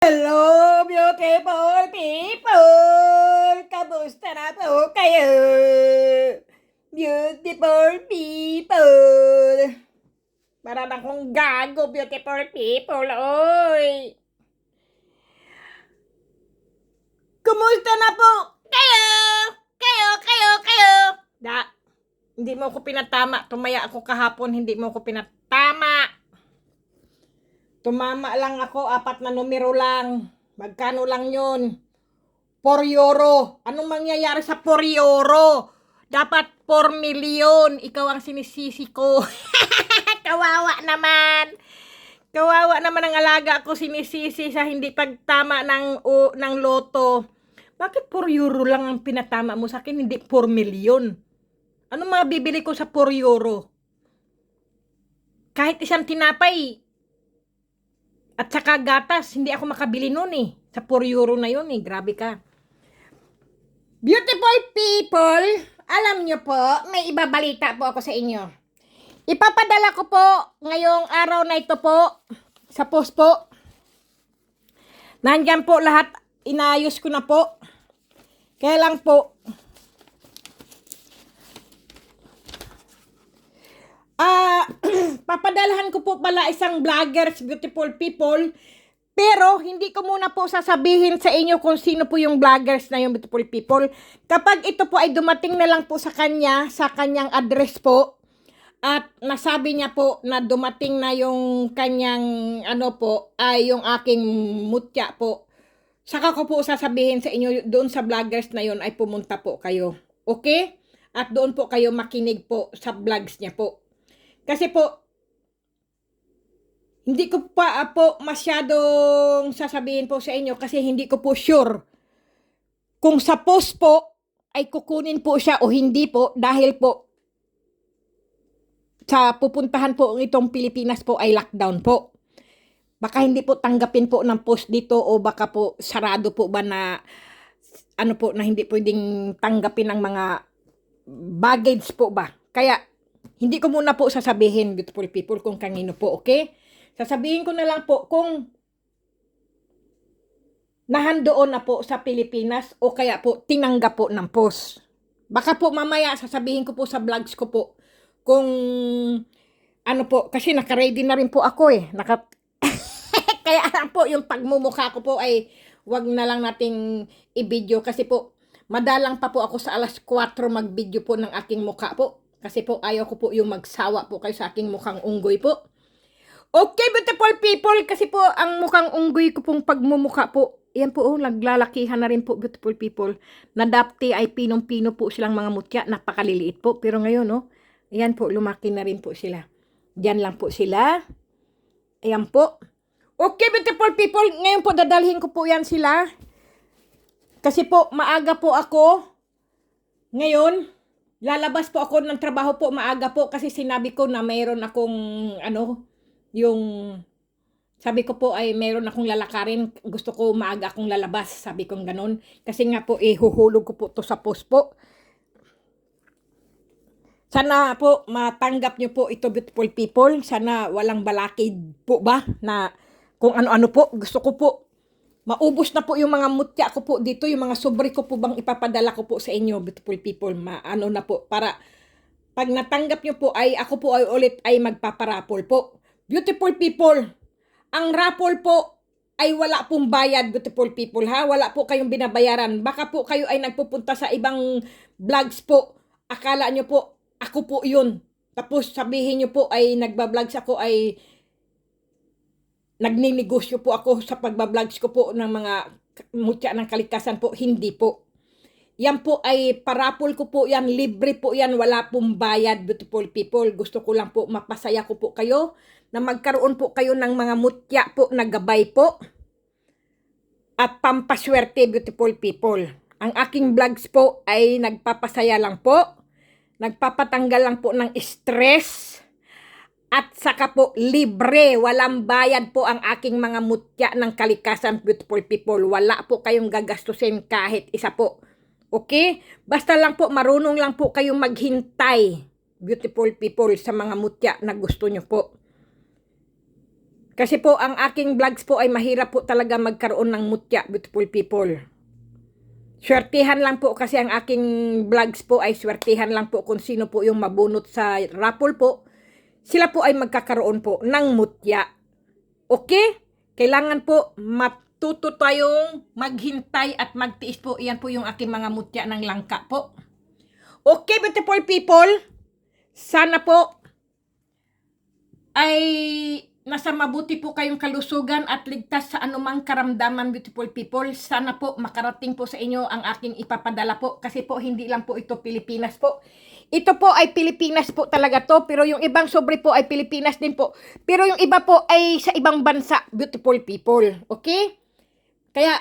Hello, beautiful people! Kamusta na po kayo? Beautiful people! Para na kong gago, beautiful people, oy! Kumusta na po kayo? Kayo! Hindi mo ako pinatama. Tumaya ako kahapon, hindi mo ako pinatama. Tumama lang ako, 4 na numero lang. Magkano lang yun? 4 euro. Anong mangyayari sa 4 euro? Dapat 4 million. Ikaw ang sinisisi ko. Kawawa naman. Kawawa naman ang alaga ko sinisisi sa hindi pagtama ng loto. Bakit 4 euro lang ang pinatama mo sa akin, hindi 4 million? Ano mabibili ko sa 4 euro? Kahit isang tinapay at saka gatas, hindi ako makabili nun eh. Sa 4 euro na yun eh. Grabe ka. Beautiful people, alam nyo po, may ibabalita po ako sa inyo. Ipapadala ko po ngayong araw na ito po sa post po. Nandyan po lahat, inayos ko na po. Kaya lang po, papadalahan ko po pala isang vloggers, beautiful people. Pero hindi ko muna po sasabihin sa inyo kung sino po yung vloggers na yung beautiful people. Kapag ito po ay dumating na lang po sa kanya, sa kanyang address po, at nasabi niya po na dumating na yung kanyang ano po, ay yung aking mutya po, saka ko po sasabihin sa inyo doon sa vloggers na yon ay pumunta po kayo. Okay? At doon po kayo makinig po sa vlogs niya po. Kasi po, hindi ko pa po masyadong sasabihin po sa inyo kasi hindi ko po sure kung sa post po ay kukunin po siya o hindi po dahil po sa pupuntahan po itong Pilipinas po ay lockdown po. Baka hindi po tanggapin po ng post dito o baka po sarado po ba na ano po na hindi pwedeng tanggapin ng mga baggage po ba. Kaya hindi ko muna po sasabihin, beautiful people, kung kanino po, okay? Sasabihin ko na lang po kung nahandoon na po sa Pilipinas o kaya po tinanggap po ng post. Baka po mamaya sasabihin ko po sa vlogs ko po kung ano po, kasi naka-ready na rin po ako eh. Kaya lang po yung pagmumukha ko po ay wag na lang nating i-video kasi po madalang pa po ako sa alas 4 mag-video po ng aking mukha po. Kasi po ayaw ko po yung magsawa po kayo sa aking mukhang unggoy po. Okay, beautiful people, kasi po ang mukhang unggoy ko pong pagmumukha po, yan po, naglalakihan na rin po, beautiful people. Nadapti ay pinong-pino po silang mga mutya, napakaliliit po. Pero ngayon, no, yan po, lumaki na rin po sila. Diyan lang po sila. Ayan po. Okay, beautiful people, ngayon po dadalhin ko po yan sila. Kasi po, maaga po ako. Ngayon, lalabas po ako ng trabaho po, maaga po, kasi sinabi ko na mayroon akong, ano, yung sabi ko po ay meron akong lalakarin, gusto ko maaga akong lalabas, sabi kong ganun. Kasi nga po huhulog ko po to sa post po. Sana po matanggap nyo po ito, beautiful people. Sana walang balakid po ba na kung ano-ano po. Gusto ko po maubos na po yung mga mutya ko po dito, yung mga sobre ko po bang ipapadala ko po sa inyo, beautiful people. Ano na po, para pag natanggap nyo po ay ako po ay ulit ay magpaparapol po. Beautiful people, ang raffle po ay wala pong bayad, beautiful people, ha? Wala po kayong binabayaran. Baka po kayo ay nagpupunta sa ibang vlogs po. Akala nyo po, ako po yun. Tapos sabihin nyo po ay nagba-vlogs ako ay nagninegosyo po ako sa pagba-vlogs ko po ng mga mutya ng kalikasan po. Hindi po. Yan po ay parapol ko po yan, libre po yan, wala pong bayad, beautiful people. Gusto ko lang po mapasaya ko po kayo na magkaroon po kayo ng mga mutya po na gabay po at pampaswerte, beautiful people. Ang aking vlogs po ay nagpapasaya lang po, nagpapatanggal lang po ng stress at saka po libre, walang bayad po ang aking mga mutya ng kalikasan, beautiful people. Wala po kayong gagastusin kahit isa po. Okay? Basta lang po, marunong lang po kayong maghintay, beautiful people, sa mga mutya na gusto nyo po. Kasi po ang aking vlogs po ay mahirap po talaga magkaroon ng mutya, beautiful people. Swertihan lang po kasi ang aking vlogs po ay swertihan lang po kung sino po yung mabunot sa raffle po. Sila po ay magkakaroon po ng mutya. Okay? Kailangan po matuto tayong maghintay at magtiis po. Iyan po yung aking mga mutya ng langka po. Okay, beautiful people. Sana po ay nasa mabuti po kayong kalusugan at ligtas sa anumang karamdaman, beautiful people. Sana po makarating po sa inyo ang aking ipapadala po. Kasi po hindi lang po ito Pilipinas po. Ito po ay Pilipinas po talaga to. Pero yung ibang sobre po ay Pilipinas din po. Pero yung iba po ay sa ibang bansa, beautiful people. Okay? Kaya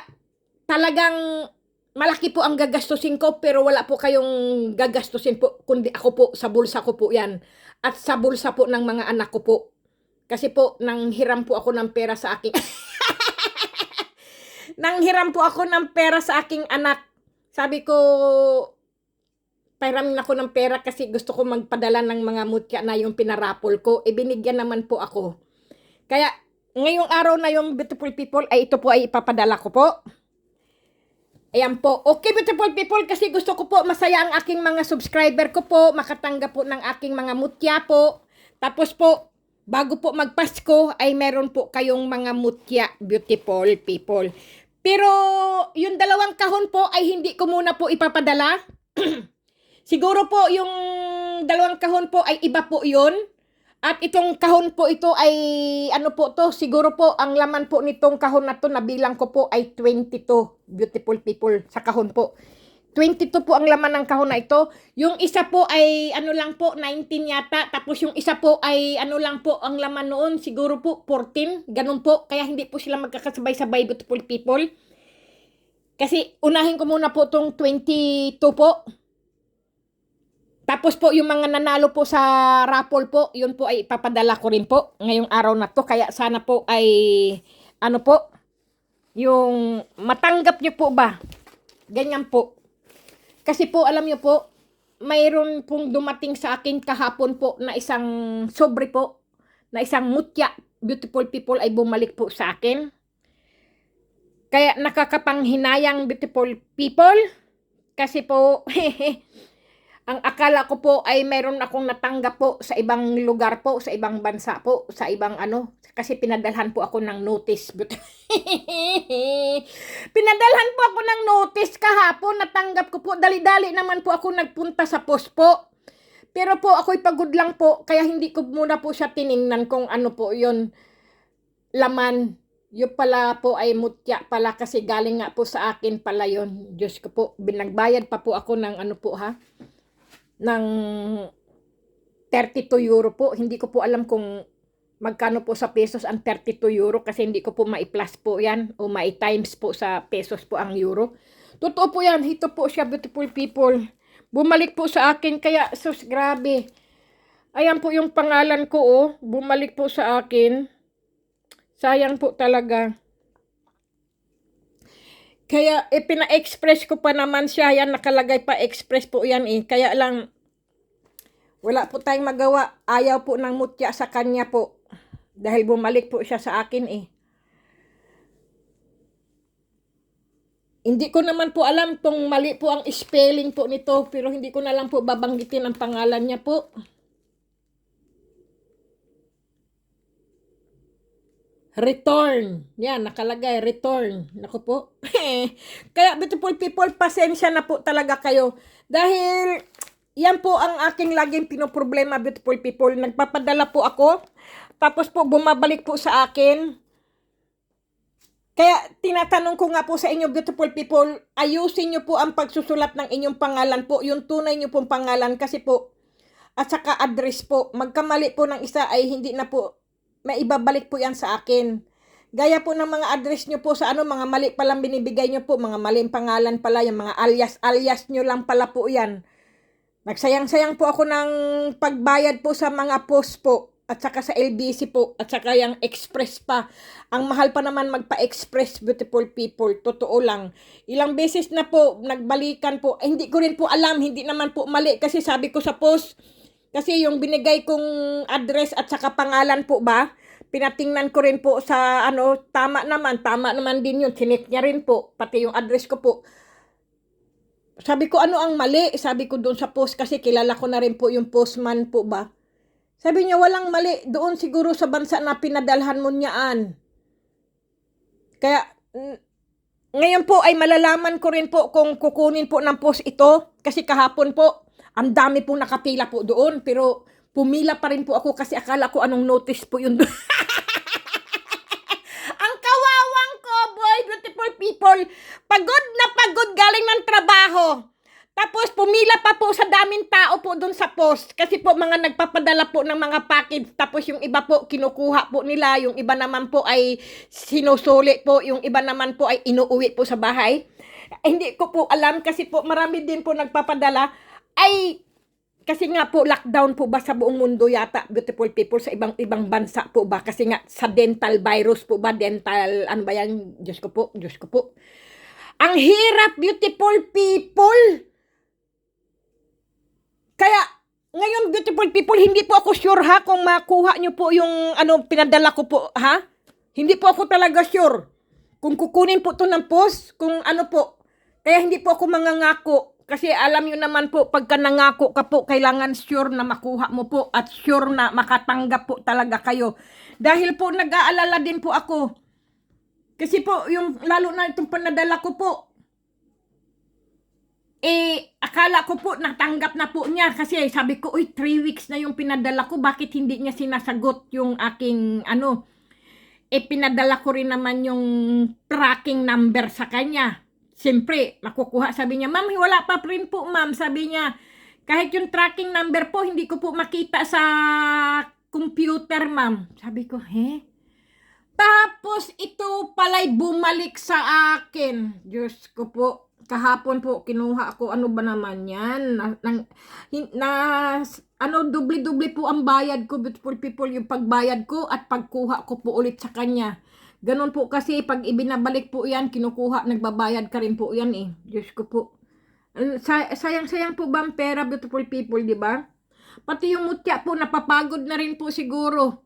talagang malaki po ang gagastusin ko. Pero wala po kayong gagastusin po. Kundi ako po, sa bulsa ko po yan. At sa bulsa po ng mga anak ko po. Kasi po, nanghiram po ako ng pera sa aking... nanghiram po ako ng pera sa aking anak. Sabi ko, pahiramin ako ng pera kasi gusto ko magpadala ng mga mutya na yung pinarapol ko. Ibinigyan naman po ako. Kaya, ngayong araw na yung beautiful people, ay ito po ay ipapadala ko po. Ayan po. Okay, beautiful people, kasi gusto ko po masaya ang aking mga subscriber ko po, makatanggap po ng aking mga mutya po. Tapos po, bago po magpasko ay meron po kayong mga mutya, beautiful people. Pero yung dalawang kahon po ay hindi ko muna po ipapadala. Siguro po yung dalawang kahon po ay iba po yun. At itong kahon po ito ay ano po to, siguro po ang laman po nitong kahon na to nabilang ko po ay 22, beautiful people, sa kahon po. 22 po ang laman ng kahon na ito. Yung isa po ay ano lang po, 19 yata. Tapos yung isa po ay ano lang po ang laman noon. Siguro po 14. Ganun po. Kaya hindi po sila magkakasabay-sabay, beautiful people. Kasi unahin ko muna po itong 22 po. Tapos po yung mga nanalo po sa raffle po, yun po ay ipapadala ko rin po ngayong araw na to. Kaya sana po ay ano po, yung matanggap nyo po ba? Ganyan po. Kasi po, alam niyo po, mayroon pong dumating sa akin kahapon po na isang sobre po, na isang mutya, beautiful people, ay bumalik po sa akin. Kaya nakakapanghinayang, beautiful people, kasi po, ang akala ko po ay mayroon akong natanggap po sa ibang lugar po, sa ibang bansa po, sa ibang ano, kasi pinadalhan po ako ng notice. Pinadalhan po ako ng notice kahapon, natanggap ko po. Dali-dali naman po ako nagpunta sa post po. Pero po ako'y pagod lang po, kaya hindi ko muna po siya tiningnan kung ano po yun, laman. Yung pala po ay mutya pala kasi galing nga po sa akin pala yun. Diyos ko po, binagbayad pa po ako ng ano po ha, ng 32 euro po. Hindi ko po alam kung magkano po sa pesos ang 32 euro kasi hindi ko po mai-plus po yan o mai-times po sa pesos po ang euro. Totoo po yan. Ito po siya, beautiful people. Bumalik po sa akin kaya sus grabe. Ayan po yung pangalan ko oh. Bumalik po sa akin. Sayang po talaga. Kaya pina-express ko pa naman siya. Yan nakalagay pa express po yan eh. Kaya lang wala po tayong magawa. Ayaw po ng mutya sa kanya po. Dahil bumalik po siya sa akin eh. Hindi ko naman po alam kung mali po ang spelling po nito. Pero hindi ko na lang po babanggitin ang pangalan niya po. Return. Yan, nakalagay, return. Naku po. Kaya, beautiful people, pasensya na po talaga kayo. Dahil, yan po ang aking laging pinoproblema, beautiful people. Nagpapadala po ako. Tapos po, bumabalik po sa akin. Kaya, tinatanong ko nga po sa inyo, beautiful people, ayusin nyo po ang pagsusulat ng inyong pangalan po. Yung tunay nyo pong pangalan. Kasi po, at saka address po. Magkamali po ng isa ay hindi na po may ibabalik po yan sa akin. Gaya po ng mga address nyo po sa ano, mga mali palang binibigay nyo po, mga maling pangalan pala, yung mga alias nyo lang pala po yan. Nagsayang-sayang po ako ng pagbayad po sa mga post po, at saka sa LBC po, at saka yung express pa. Ang mahal pa naman magpa-express, beautiful people, totoo lang. Ilang beses na po, nagbalikan po, hindi ko rin po alam, hindi naman po mali, kasi sabi ko sa post, kasi yung binigay kong address at saka pangalan po ba, pinatingnan ko rin po sa ano, tama naman din yun. Chinik niya rin po, pati yung address ko po. Sabi ko, ano ang mali? Sabi ko doon sa post kasi kilala ko na rin po yung postman po ba. Sabi niya, walang mali. Doon siguro sa bansa na pinadalhan mo niyaan. Kaya, ngayon po ay malalaman ko rin po kung kukunin po ng post ito. Kasi kahapon po, ang dami pong nakapila po doon. Pero pumila pa rin po ako kasi akala ko anong notice po yun doon. Ang kawawang ko, boy, beautiful people. Pagod na pagod galing ng trabaho. Tapos pumila pa po sa daming tao po doon sa post. Kasi po mga nagpapadala po ng mga package. Tapos yung iba po kinukuha po nila. Yung iba naman po ay sinusuli po. Yung iba naman po ay inuuwi po sa bahay. Hindi ko po alam kasi po marami din po nagpapadala. Ay, kasi nga po lockdown po ba sa buong mundo yata, beautiful people, sa ibang bansa po ba? Kasi nga sa dental virus po ba? Dental, ano ba yan? Diyos ko po. Ang hirap, beautiful people. Kaya, ngayon, beautiful people, hindi po ako sure ha kung makuha nyo po yung ano, pinadala ko po, ha? Hindi po ako talaga sure. Kung kukunin po to ng post, kung ano po. Kaya hindi po ako mangangako. Kasi alam nyo naman po, pagka nangako ka po, kailangan sure na makuha mo po at sure na makatanggap po talaga kayo. Dahil po, nag-aalala din po ako. Kasi po, yung lalo na itong panadala ko po, akala ko po natanggap na po niya kasi sabi ko, 3 weeks na yung pinadala ko, bakit hindi niya sinasagot yung aking ano, pinadala ko rin naman yung tracking number sa kanya. Siyempre, makukuha, sabi niya, ma'am, wala pa rin po, ma'am, sabi niya, kahit yung tracking number po, hindi ko po makita sa computer, ma'am. Sabi ko, Tapos, ito pala'y bumalik sa akin. Diyos ko po. Kahapon po, kinuha ako, ano ba naman yan? Dubli-dubli po ang bayad ko, beautiful people, yung pagbayad ko at pagkuha ko po ulit sa kanya. Ganon po kasi, pag ibinabalik po yan, kinukuha, nagbabayad ka rin po yan eh. Diyos ko po. Sayang-sayang po ba ang pera, beautiful people, di ba? Pati yung mutya po, napapagod na rin po siguro.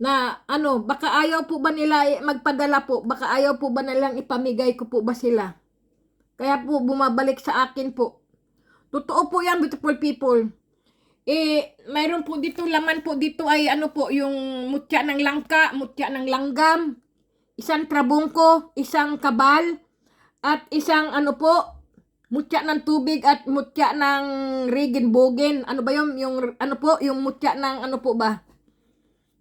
Na baka ayaw po ba nila magpadala po? Baka ayaw po ba nilang ipamigay ko po ba sila? Kaya po bumabalik sa akin po. Totoo po yan, beautiful people. Mayroon po dito, laman po dito ay yung mutya ng langka, mutya ng langgam, isang trabungko, isang kabal, at isang mutya ng tubig at mutya ng regenbogen. Ano ba yun? Yung mutya ng po ba?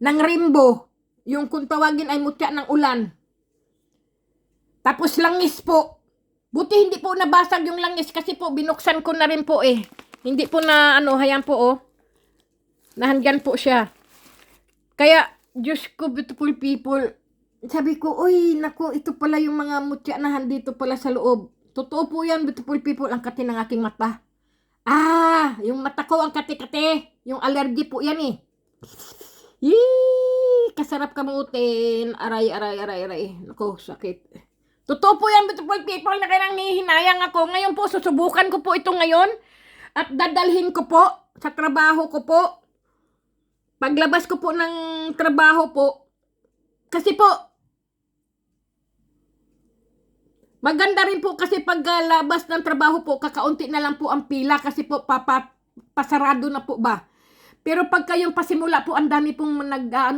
Ng rainbow. Yung kung tawagin ay mutya ng ulan. Tapos langis po. Buti hindi po nabasag yung langis kasi po binuksan ko na rin po eh. Hindi po na hayan po Nahandyan po siya. Kaya, Diyos ko, beautiful people. Sabi ko, naku, ito pala yung mga mutya na handito pala sa loob. Totoo po yan, beautiful people, ang kati ng aking mata. Yung mata ko ang kati-kati. Yung allergy po yan eh. Kasarap kamutin. Aray. Naku, sakit. Totoo po yan, beautiful people, na kailang hihinayang ako. Ngayon po, susubukan ko po ito ngayon. At dadalhin ko po sa trabaho ko po. Paglabas ko po ng trabaho po. Kasi po, maganda rin po kasi paglabas ng trabaho po, kakaunti na lang po ang pila. Kasi po, pasarado na po ba. Pero pag kayong pasimula po, ang dami pong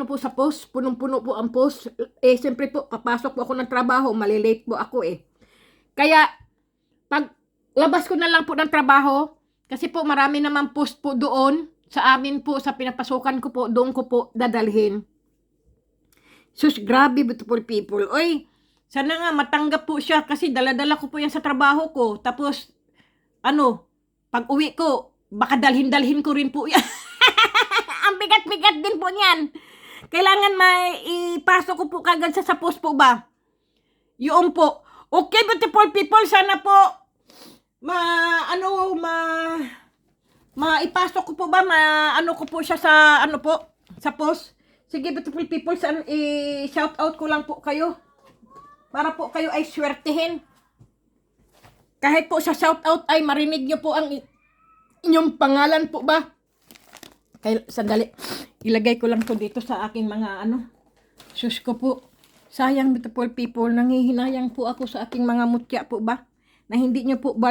po sa post, punong-puno po ang post. Siyempre po, papasok po ako ng trabaho, malilate po ako Kaya, pag labas ko na lang po ng trabaho, kasi po marami naman post po doon, sa amin po, sa pinapasukan ko po, doon ko po dadalhin. Sus, grabe, beautiful people. Sana nga matanggap po siya, kasi dala-dala ko po yan sa trabaho ko. Tapos, pag uwi ko, baka dalhin-dalhin ko rin po yan. Ang bigat-bigat din po niyan. Kailangan ipasok ko po kagad sa post po ba? Yun po. Okay, beautiful people, sana po ipasok ko po ba, ko po siya sa sa post. Sige, beautiful people, shout out ko lang po kayo. Para po kayo ay swertihin. Kahit po sa shout out ay marinig nyo po ang inyong pangalan po ba? Sandali. Ilagay ko lang to dito sa aking mga sus ko po. Sayang, beautiful people, nangihinayang po ako sa aking mga mutya po ba? Na hindi nyo po ba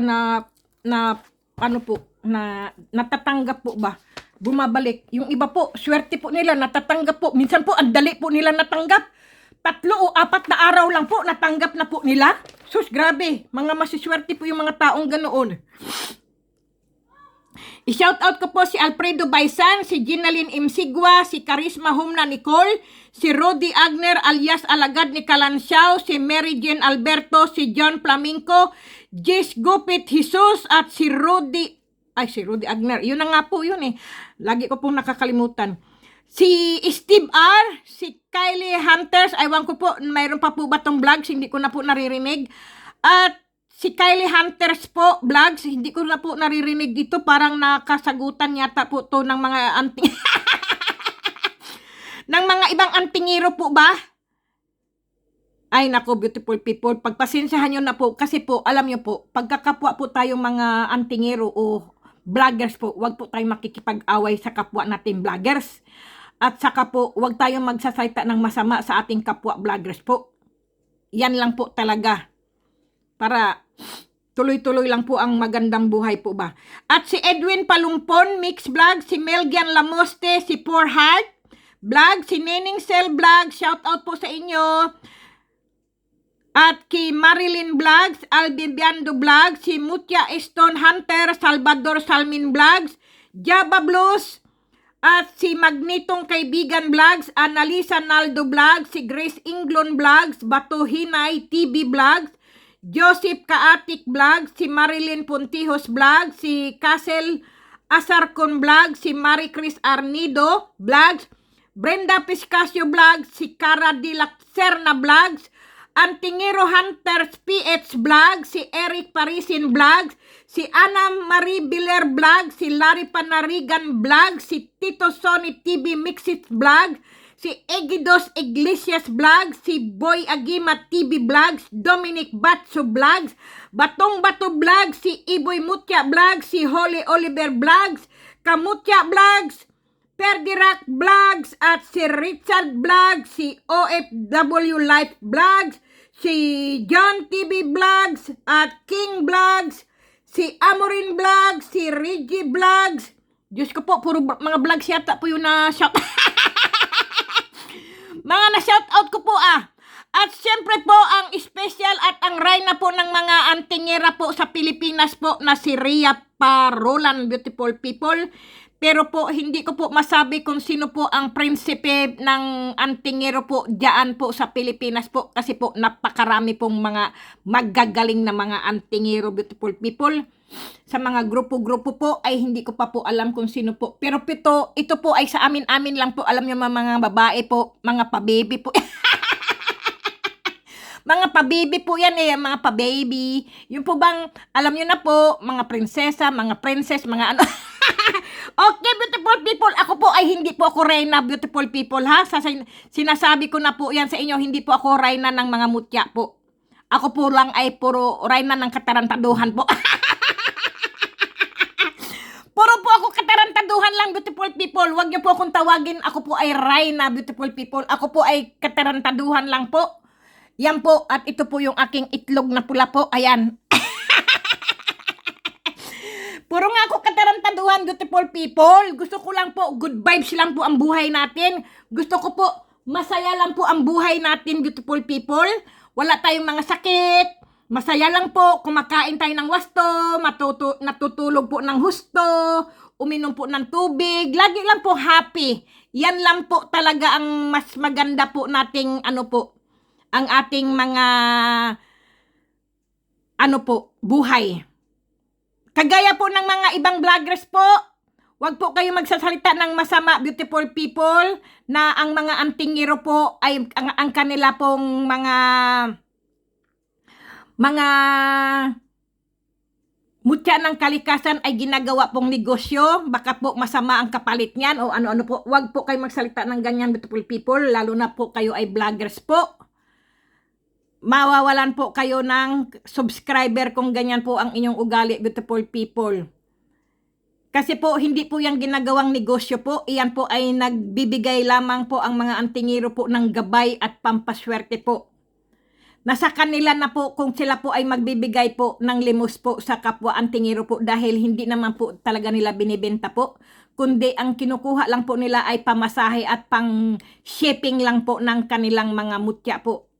natatanggap po ba? Bumabalik. Yung iba po, swerte po nila, natatanggap po. Minsan po, ang dali po nila natanggap. 3 o 4 na araw lang po, natanggap na po nila. Sus, grabe. Mga masiswerte po yung mga taong ganoon. I-shoutout ko po si Alfredo Baisan, si Ginaline Imsigua, si Charisma Humna Nicole, si Rodi Agner alias Alagad ni Kalansiao, si Mary Jane Alberto, si John Flamenco, Jess Gupit Jesus, at si Rodi Agner. Yun na nga po yun eh. Lagi ko pong nakakalimutan. Si Steve R, si Kylie Hunters, aywan ko po, mayroon pa po ba tong vlogs, hindi ko na po naririnig. At si Kylie Hunters po, vlogs, hindi ko na po naririnig dito, parang nakasagutan yata po to ng mga anting ng mga ibang antingero po ba? Ay nako, beautiful people, pagpasensyahan nyo na po, kasi po, alam nyo po, pagkakapwa po tayong mga antingero o vloggers po, wag po tayong makikipag-away sa kapwa natin vloggers. At saka po, wag tayong magsasalita ng masama sa ating kapwa vloggers po. Yan lang po talaga. Para tuloy-tuloy lang po ang magandang buhay po ba. At si Edwin Palumpon, Mix Vlog, si Melgian Lamoste, si Poor Heart Vlog, si Nening Cell Vlog, shout out po sa inyo. At kay Marilyn Vlogs, Albibiando Vlogs, si Mutya Stone Hunter, Salvador Salmin Vlogs, Java Blues, at si Magnitong Kaibigan Vlogs, Annalisa Naldo Vlogs, si Grace Inglon Vlogs, Bato Hinay TV Vlogs, Joseph Kaatik Vlogs, si Marilyn Puntihos Vlogs, si Casel Asarcon Vlogs, si Marie Chris Arnido Vlogs, Brenda Piscasio Vlogs, si Cara de la Serna Vlogs, Antingero Hunters PH Vlog, si Eric Parisin Vlog, si Ana Marie Biller Vlog, si Larry Panarigan Vlog, si Tito Sony TV Mixit Vlog, si Egidos Iglesias Vlog, si Boy Agima TV Vlogs, Dominic Batso Vlogs, Batong Bato Vlog, si Iboy Mutya Vlog, si Holly Oliver Vlogs, Kamutya Vlogs, Perdirac Vlogs, at si Richard Vlogs, si OFW Life Vlogs, si John TV Vlogs, at King Vlogs, si Amorin Vlogs, si Reggie Vlogs. Diyos ko po, puro mga vlogs yata po yung na-shout mga na-shoutout ko po ah. At syempre po, ang special at ang reyna po ng mga antingera po sa Pilipinas po na si Rhea Parolan, beautiful people. Pero po, hindi ko po masabi kung sino po ang prinsipe ng antingero po diyan po sa Pilipinas po. Kasi po, napakarami pong mga magagaling na mga antingero, beautiful people. Sa mga grupo-grupo po, ay hindi ko pa po alam kung sino po. Pero ito po ay sa amin-amin lang po. Alam nyo mga babae po, mga pa-baby po. Mga pa-baby po yan eh, mga pa-baby. Yung po bang, alam nyo na po, mga prinsesa, mga princess, mga ano. Okay, beautiful people, ako po ay hindi po ako reyna, beautiful people ha. Sinasabi ko na po yan sa inyo, hindi po ako reyna ng mga mutya po. Ako po lang ay puro reyna ng katarantaduhan po. Puro po ako katarantaduhan lang, beautiful people. Huwag niyo po akong tawagin, ako po ay reyna, beautiful people. Ako po ay katarantaduhan lang po. Yan po, at ito po yung aking itlog na pula po. Ayan. Puro nga ako katarantaduhan, beautiful people. Gusto ko lang po, good vibes lang po ang buhay natin. Gusto ko po, masaya lang po ang buhay natin, beautiful people. Wala tayong mga sakit. Masaya lang po, kumakain tayo ng wasto, natutulog po ng husto, uminom po ng tubig. Lagi lang po happy. Yan lang po talaga ang mas maganda po nating ang ating mga buhay. Kagaya po ng mga ibang vloggers po, wag po kayo magsasalita ng masama, beautiful people, na ang mga antingero po ay ang kanila pong mga mutya ng kalikasan ay ginagawa pong negosyo. Baka po masama ang kapalit niyan o ano-ano po. Wag po kayo magsalita ng ganyan, beautiful people, lalo na po kayo ay vloggers po. Mawawalan po kayo ng subscriber kung ganyan po ang inyong ugali, beautiful people. Kasi po, hindi po yan ginagawang negosyo po. Iyan po ay nagbibigay lamang po ang mga antingero po ng gabay at pampaswerte po. Nasa kanila na po kung sila po ay magbibigay po ng limos po sa kapwa antingero po dahil hindi naman po talaga nila binibenta po. Kundi ang kinukuha lang po nila ay pamasahe at pang shipping lang po ng kanilang mga mutya po.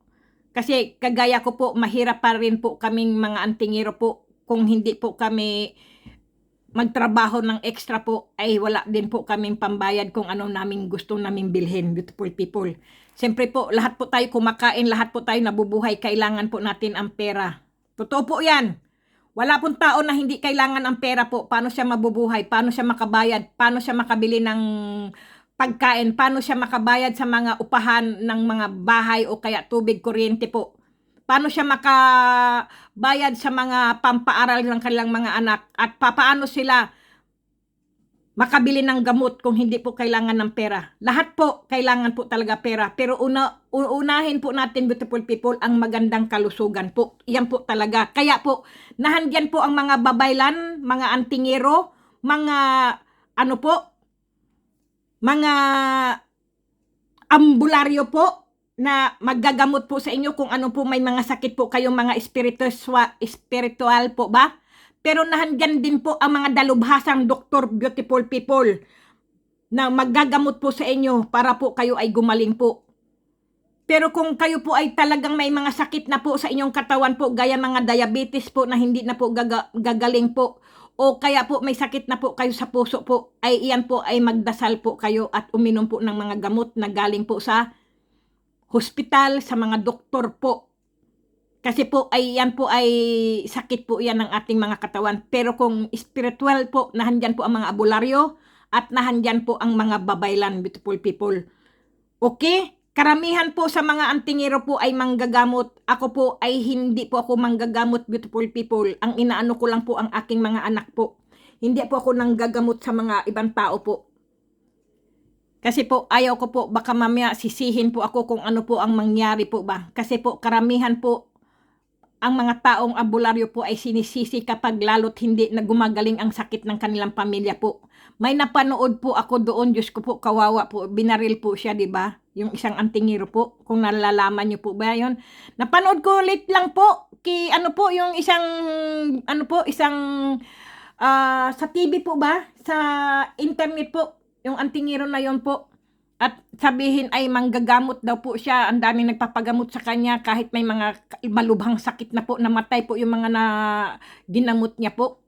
Kasi kagaya ko po, mahirap pa rin po kaming mga antingero po kung hindi po kami magtrabaho ng extra po ay wala din po kaming pambayad kung ano namin gusto naming bilhin, beautiful people. Siyempre po, lahat po tayo kumakain, lahat po tayo nabubuhay, kailangan po natin ang pera. Totoo po yan. Wala pong tao na hindi kailangan ang pera po. Paano siya mabubuhay? Paano siya makabayad? Paano siya makabili ng pagkain? Paano siya makabayad sa mga upahan ng mga bahay o kaya tubig, kuryente po? Paano siya makabayad sa mga pampaaral ng kanilang mga anak? At paano sila makabili ng gamot kung hindi po kailangan ng pera? Lahat po kailangan po talaga pera. Pero unahin po natin, beautiful people, ang magandang kalusugan po. Yan po talaga. Kaya po, nahandyan po ang mga babaylan, mga antingero, mga ano po, mga ambularyo po, na maggagamot po sa inyo kung ano po may mga sakit po kayong mga spiritual po ba? Pero nahandyan din po ang mga dalubhasang doktor, beautiful people, na maggagamot po sa inyo para po kayo ay gumaling po. Pero kung kayo po ay talagang may mga sakit na po sa inyong katawan po, gaya mga diabetes po na hindi na po gagaling po, o kaya po may sakit na po kayo sa puso po, ay iyan po ay magdasal po kayo at uminom po ng mga gamot na galing po sa hospital, sa mga doktor po. Kasi po ay yan po ay sakit po yan ng ating mga katawan. Pero kung spiritual po, nahandyan po ang mga abularyo at nahandyan po ang mga babaylan, beautiful people. Okay? Karamihan po sa mga antingero po ay manggagamot. Ako po ay hindi po ako manggagamot, beautiful people. Ang inaano ko lang po ang aking mga anak po. Hindi po ako nanggagamot sa mga ibang tao po. Kasi po, ayaw ko po, baka mamaya sisihin po ako kung ano po ang mangyari po ba. Kasi po, karamihan po, ang mga taong abularyo po ay sinisisi kapag lalo't hindi na gumagaling ang sakit ng kanilang pamilya po. May napanood po ako doon, Diyos ko po, kawawa po, binaril po siya, di ba? Yung isang antingero po, kung nalalaman niyo po ba yun. Napanood ko ulit lang po, ano po, yung isang, sa TV po ba? Sa internet po, yung antingero na yon po. At sabihin ay manggagamot daw po siya. Ang daming nagpapagamot sa kanya kahit may mga malubhang sakit na po, namatay po yung mga na ginamot niya po.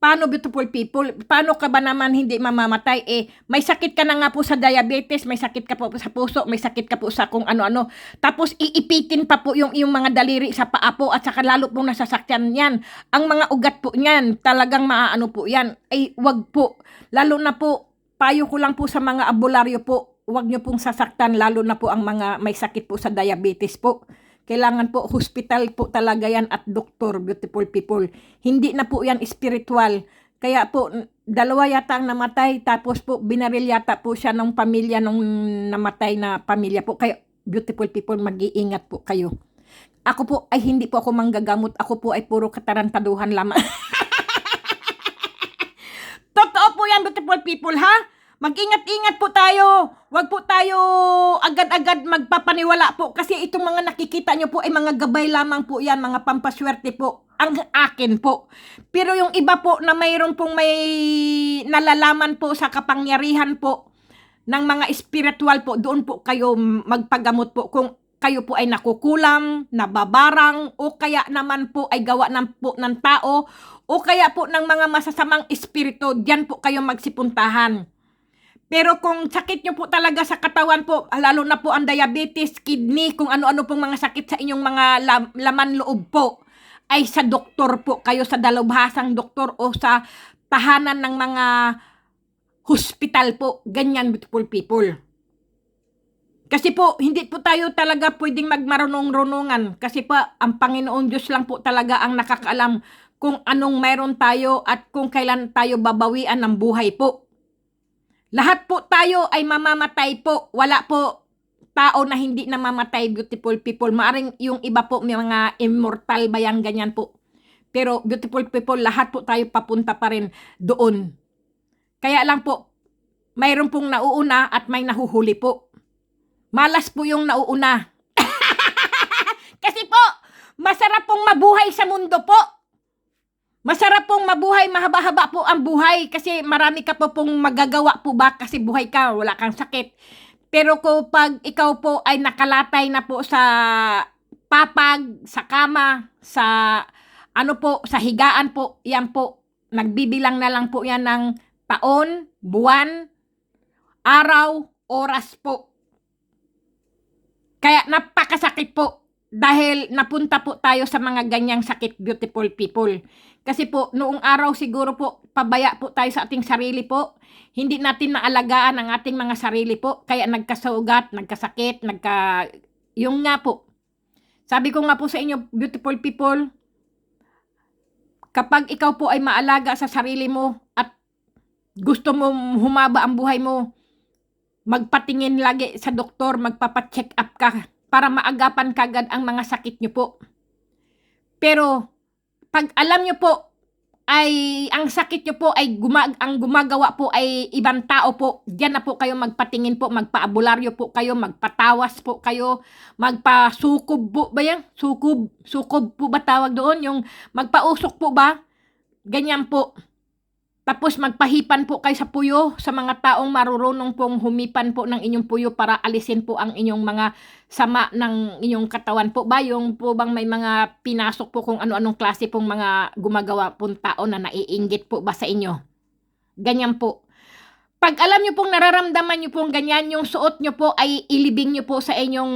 Paano, beautiful people? Paano ka ba naman hindi mamamatay? May sakit ka na nga po sa diabetes, may sakit ka po sa puso, may sakit ka po sa kung ano-ano. Tapos iipitin pa po yung mga daliri sa paa po at saka lalo pong nasasakyan yan. Ang mga ugat po niyan, talagang maaano po yan. Wag po. Lalo na po, payo ko lang po sa mga abularyo po, huwag nyo pong sasaktan, lalo na po ang mga may sakit po sa diabetes po. Kailangan po, hospital po talaga yan at doktor, beautiful people. Hindi na po yan spiritual. Kaya po, 2 yata ang namatay, tapos po, binaril yata po siya ng pamilya, nung namatay na pamilya po. Kaya, beautiful people, mag-iingat po kayo. Ako po ay hindi po ako manggagamot, ako po ay puro katarantaduhan lamang. Totoo po yan, beautiful people, ha? Mag-ingat-ingat po tayo. Huwag po tayo agad-agad magpapaniwala po. Kasi itong mga nakikita nyo po ay mga gabay lamang po yan, mga pampaswerte po. Ang akin po. Pero yung iba po na mayroon pong may nalalaman po sa kapangyarihan po ng mga spiritual po, doon po kayo magpagamot po. Kung kayo po ay nakukulam, nababarang, o kaya naman po ay gawa ng tao, o kaya po ng mga masasamang espiritu, diyan po kayo magsipuntahan. Pero kung sakit nyo po talaga sa katawan po, lalo na po ang diabetes, kidney, kung ano-ano pong mga sakit sa inyong mga laman loob po, ay sa doktor po, kayo sa dalubhasang doktor o sa tahanan ng mga hospital po. Ganyan, beautiful people. Kasi po, hindi po tayo talaga pwedeng magmarunong-runungan. Kasi po, ang Panginoon Diyos lang po talaga ang nakakaalam kung anong mayroon tayo at kung kailan tayo babawian ng buhay po. Lahat po tayo ay mamamatay po. Wala po tao na hindi namamatay, beautiful people. Maaring yung iba po, may mga immortal ba yan, ganyan po. Pero beautiful people, lahat po tayo papunta pa rin doon. Kaya lang po, mayroon pong nauuna at may nahuhuli po. Malas po yung nauuna. Kasi po, masarap pong mabuhay sa mundo po. Masarap pong mabuhay, mahaba-haba po ang buhay kasi marami ka po pong magagawa po ba kasi buhay ka, wala kang sakit. Pero pag ikaw po ay nakalatay na po sa papag, sa kama, sa ano po, sa higaan po, yan po, nagbibilang na lang po yan ng taon, buwan, araw, oras po. Kaya napakasakit po dahil napunta po tayo sa mga ganyang sakit, beautiful people. Kasi po, noong araw siguro po, pabaya po tayo sa ating sarili po. Hindi natin naalagaan ang ating mga sarili po. Kaya nagkasugat, nagkasakit, yung nga po. Sabi ko nga po sa inyo, beautiful people, kapag ikaw po ay maalaga sa sarili mo at gusto mo humaba ang buhay mo, magpatingin lagi sa doktor, magpapacheck up ka para maagapan kagad ang mga sakit nyo po. Pero pag alam nyo po ay ang sakit nyo po ay ang gumagawa po ay ibang tao po, diyan na po kayo magpatingin po, magpaabularyo po kayo, magpatawas po kayo, magpasukob po ba yan? Sukob po ba tawag doon? Yung magpausok po ba? Ganyan po. Tapos magpahipan po kayo sa puyo sa mga taong marurunong pong humipan po ng inyong puyo para alisin po ang inyong mga sama ng inyong katawan po ba? Yung po bang may mga pinasok po kung ano-anong klase pong mga gumagawa pong tao na naiinggit po ba sa inyo? Ganyan po. Pag alam nyo pong nararamdaman nyo pong ganyan, yung suot nyo po ay ilibing nyo po sa inyong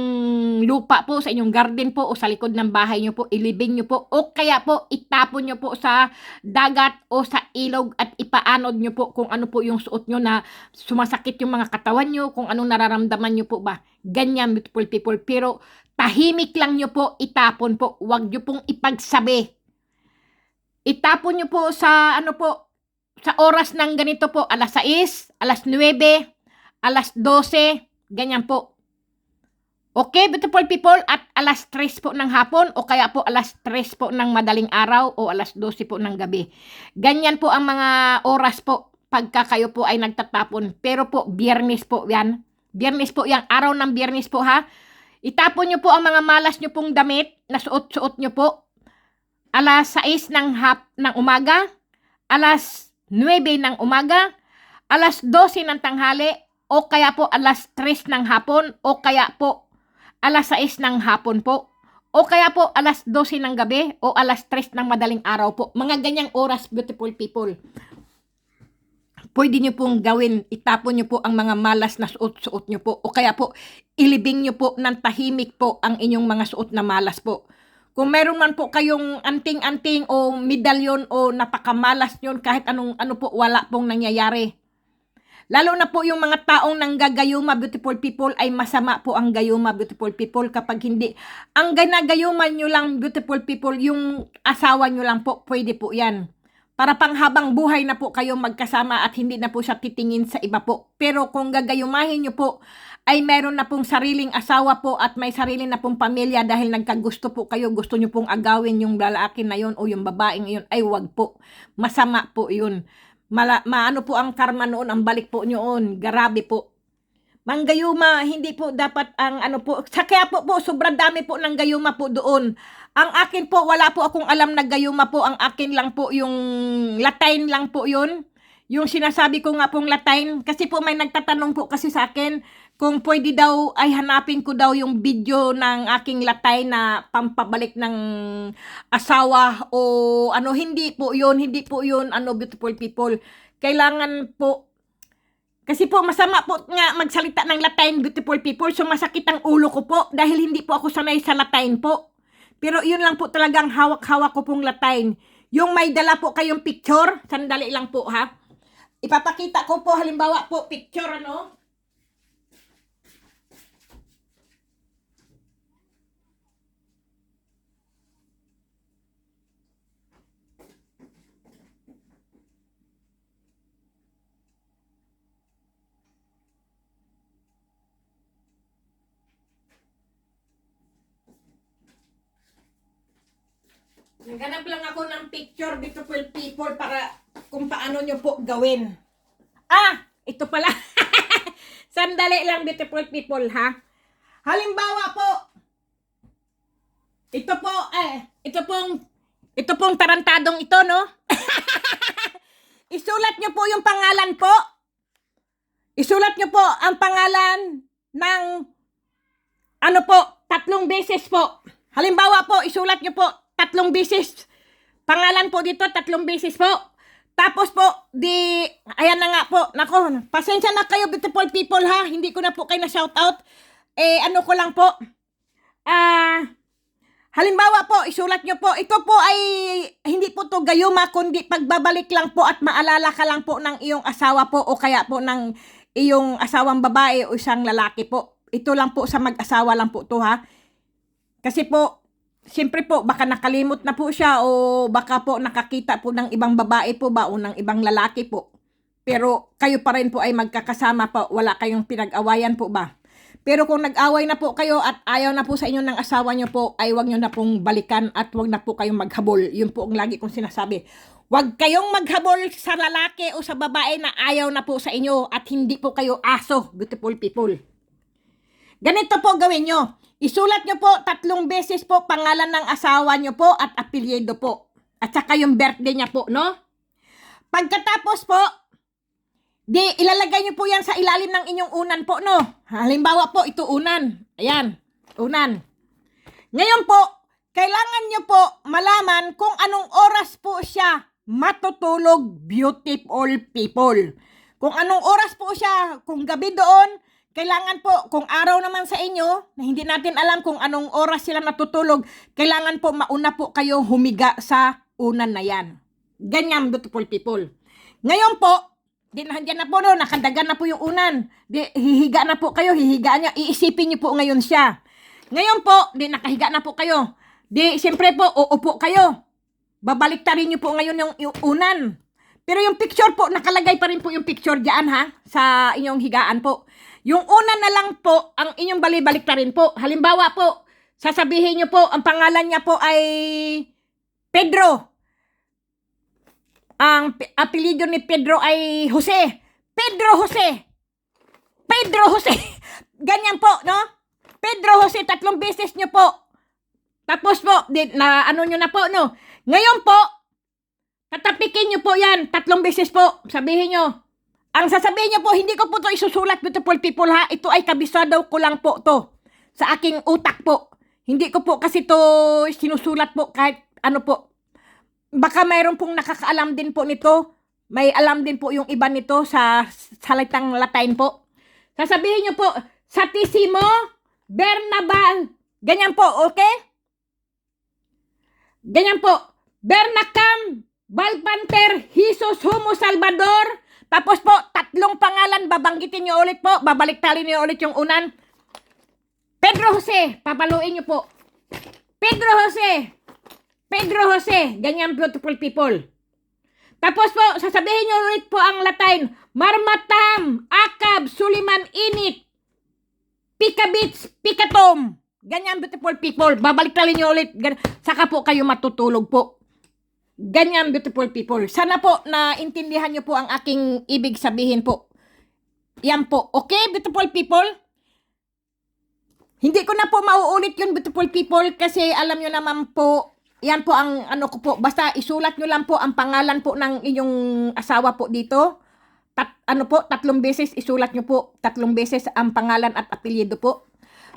lupa po, sa inyong garden po o sa likod ng bahay nyo po, ilibing nyo po o kaya po itapon nyo po sa dagat o sa ilog at ipaanod nyo po kung ano po yung suot nyo na sumasakit yung mga katawan nyo, kung anong nararamdaman nyo po ba. Ganyan, beautiful people. Pero tahimik lang nyo po, itapon po. Huwag nyo pong ipagsabi. Itapon nyo po sa ano po, sa oras ng ganito po, alas 6, alas 9, alas 12, ganyan po. Okay, beautiful people, at alas 3 po ng hapon o kaya po alas 3 po ng madaling araw o alas 12 po ng gabi. Ganyan po ang mga oras po pagka kayo po ay nagtatapon. Pero po, biyernes po yan. Biyernes po yan, araw ng biyernes po ha. Itapon nyo po ang mga malas nyo pong damit na suot-suot nyo po. Alas 6 ng umaga, alas 9 ng umaga, alas 12 ng tanghali, o kaya po alas 3 ng hapon, o kaya po alas 6 ng hapon po, o kaya po alas 12 ng gabi, o alas 3 ng madaling araw po. Mga ganyang oras, beautiful people. Pwede nyo pong gawin, itapon nyo po ang mga malas na suot-suot nyo po, o kaya po ilibing nyo po ng tahimik po ang inyong mga suot na malas po. Kung meron man po kayong anting-anting o medalyon o napakamalas yun, kahit ano po, wala pong nangyayari. Lalo na po yung mga taong nanggagayuma, beautiful people, ay masama po ang gayuma, beautiful people, kapag hindi. Ang ginagayuman nyo lang, beautiful people, yung asawa nyo lang po, pwede po yan. Para panghabang buhay na po kayo magkasama at hindi na po siya titingin sa iba po. Pero kung gagayumahin nyo po, ay meron na pong sariling asawa po at may sarili na pong pamilya dahil nagkagusto po kayo, gusto nyo pong agawin yung lalaki na yun o yung babaeng yun, ay wag po. Masama po yun. Maano po ang karma noon, ang balik po noon, grabe po. Manggayuma, hindi po dapat ang ano po, kaya po sobrang dami po ng gayuma po doon. Ang akin po, wala po akong alam na gayuma po, ang akin lang po yung Latin lang po yun. Yung sinasabi ko nga pong Latin, kasi po may nagtatanong po kasi sa akin, kung pwede daw ay hanapin ko daw yung video ng aking Latin na pampabalik ng asawa o ano, hindi po yun, ano, beautiful people. Kailangan po, kasi po masama po nga magsalita ng Latin, beautiful people, so masakit ang ulo ko po dahil hindi po ako sanay sa Latin po. Pero yun lang po talagang hawak-hawak ko pong Latin. Yung may dala po kayong picture, sandali lang po ha. Ipapakita ko po, halimbawa po, picture ano. Naghanap lang ako ng picture, beautiful people, para kung paano nyo po gawin. Ito pala. Sandali lang, beautiful people, ha? Halimbawa po, ito pong tarantadong ito, no? Isulat nyo po yung pangalan po. Isulat nyo po ang pangalan ng, 3 beses po. Halimbawa po, isulat nyo po 3 beses. Pangalan po dito, 3 beses po. Tapos po, ayan na nga po, nako, pasensya na kayo, beautiful people, ha? Hindi ko na po kayo na shout out. Ano ko lang po, halimbawa po, isulat nyo po, ito po ay, hindi po to gayuma, kundi pagbabalik lang po at maalala ka lang po ng iyong asawa po, o kaya po ng iyong asawang babae o isang lalaki po. Ito lang po sa mag-asawa lang po to, ha? Kasi po, siyempre po, baka nakalimot na po siya o baka po nakakita po ng ibang babae po ba o ng ibang lalaki po. Pero kayo pa rin po ay magkakasama po, wala kayong pinag-awayan po ba? Pero kung nag-away na po kayo at ayaw na po sa inyo ng asawa nyo po, ay wag nyo na pong balikan at wag na po kayong maghabol. Yun po ang lagi kong sinasabi. Wag kayong maghabol sa lalaki o sa babae na ayaw na po sa inyo at hindi po kayo aso, beautiful people. Ganito po gawin nyo. Isulat nyo po 3 beses po pangalan ng asawa nyo po at apelyido po. At saka yung birthday niya po, no? Pagkatapos po, ilalagay nyo po yan sa ilalim ng inyong unan po, no? Halimbawa po, ito unan. Ayan, unan. Ngayon po, kailangan nyo po malaman kung anong oras po siya matutulog, beautiful people. Kung anong oras po siya, kung gabi doon, kailangan po, kung araw naman sa inyo, na hindi natin alam kung anong oras sila natutulog, kailangan po mauna po kayo humiga sa unan na yan. Ganyan, beautiful people. Ngayon po, nandiyan na po, no, nakadagan na po yung unan. Hihiga na po kayo, hihiga niya, iisipin niyo po ngayon siya. Ngayon po, nakahiga na po kayo. Siyempre po, uupo kayo. Babaliktarin niyo po ngayon yung unan. Pero yung picture po, nakalagay pa rin po yung picture dyan, ha, sa inyong higaan po. Yung una na lang po, ang inyong balik-baliktarin po. Halimbawa po, sasabihin nyo po, ang pangalan niya po ay Pedro. Ang apelyido ni Pedro ay Jose. Pedro Jose. Pedro Jose. Ganyan po, no? Pedro Jose, 3 beses nyo po. Tapos po, ano nyo na po, no? Ngayon po, tatapikin nyo po yan, 3 beses po. Sabihin nyo, ang sasabihin niyo po, hindi ko po to isusulat, beautiful people, ha. Ito ay kabisado ko lang po to sa aking utak po. Hindi ko po kasi to sinusulat po kahit ano po. Baka mayroon pong nakakaalam din po nito. May alam din po yung iba nito sa salitang Latin po. Sasabihin niyo po, Satissimo Bernabal. Ganyan po, okay? Ganyan po. Bernacam Balpanter Jesus Homo Salvador. Tapos po, 3 pangalan, babanggitin nyo ulit po, babaliktarin nyo ulit yung unan. Pedro Jose, papaluin nyo po. Pedro Jose, Pedro Jose, ganyan, beautiful people. Tapos po, sasabihin nyo ulit po ang Latin, Marmatam, Akab, Suliman, Init, Pikabits, Pikatom. Ganyan, beautiful people, babaliktarin nyo ulit, saka po kayo matutulog po. Ganyan, beautiful people. Sana po naintindihan nyo po ang aking ibig sabihin po. Yan po. Okay, beautiful people? Hindi ko na po mauulit yun, beautiful people, kasi alam nyo naman po, yan po ang ano ko po. Basta isulat nyo lang po ang pangalan po ng inyong asawa po dito. 3 beses isulat nyo po. 3 beses ang pangalan at apelyido po.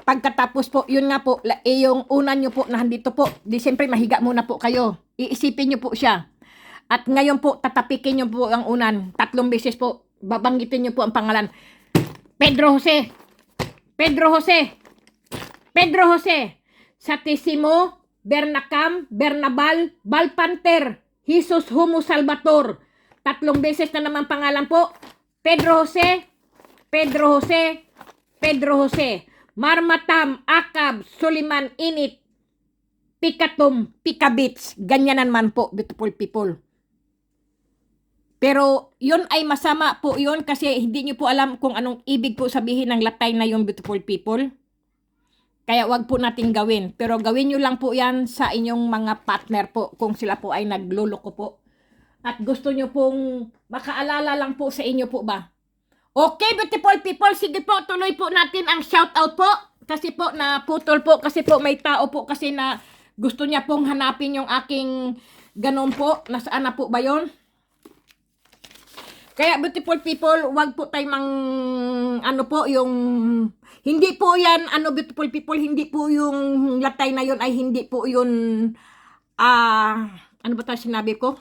Pagkatapos po, yun nga po, yung unan nyo po na handito po, siyempre mahiga muna po kayo. Iisipin nyo po siya. At ngayon po, tatapikin nyo po ang unan. 3 beses po, babanggitin nyo po ang pangalan. Pedro Jose. Pedro Jose. Pedro Jose. Satissimo Bernacam Bernabal Balpanter Jesus Homo Salvador. 3 beses na naman pangalan po. Pedro Jose. Pedro Jose. Pedro Jose. Marmatam, Akab, Suliman, Init, Pikatum, Pikabits. Ganyan naman po, beautiful people. Pero yun ay masama po yun kasi hindi nyo po alam kung anong ibig po sabihin ng Latin na yung beautiful people. Kaya wag po natin gawin. Pero gawin nyo lang po yan sa inyong mga partner po kung sila po ay nagluloko po. at gusto nyo pong makaalala lang po sa inyo po ba? Okay, beautiful people, sige po, tuloy po natin ang shoutout po. Kasi po, naputol po, kasi po may tao po kasi na gusto niya pong hanapin yung aking ganon po. Nasaan na po ba yon? Kaya beautiful people, wag po tayo ano po, yung, hindi po yan, beautiful people, hindi po yung latay na yon ay hindi po yun, ano ba tayo sinabi ko?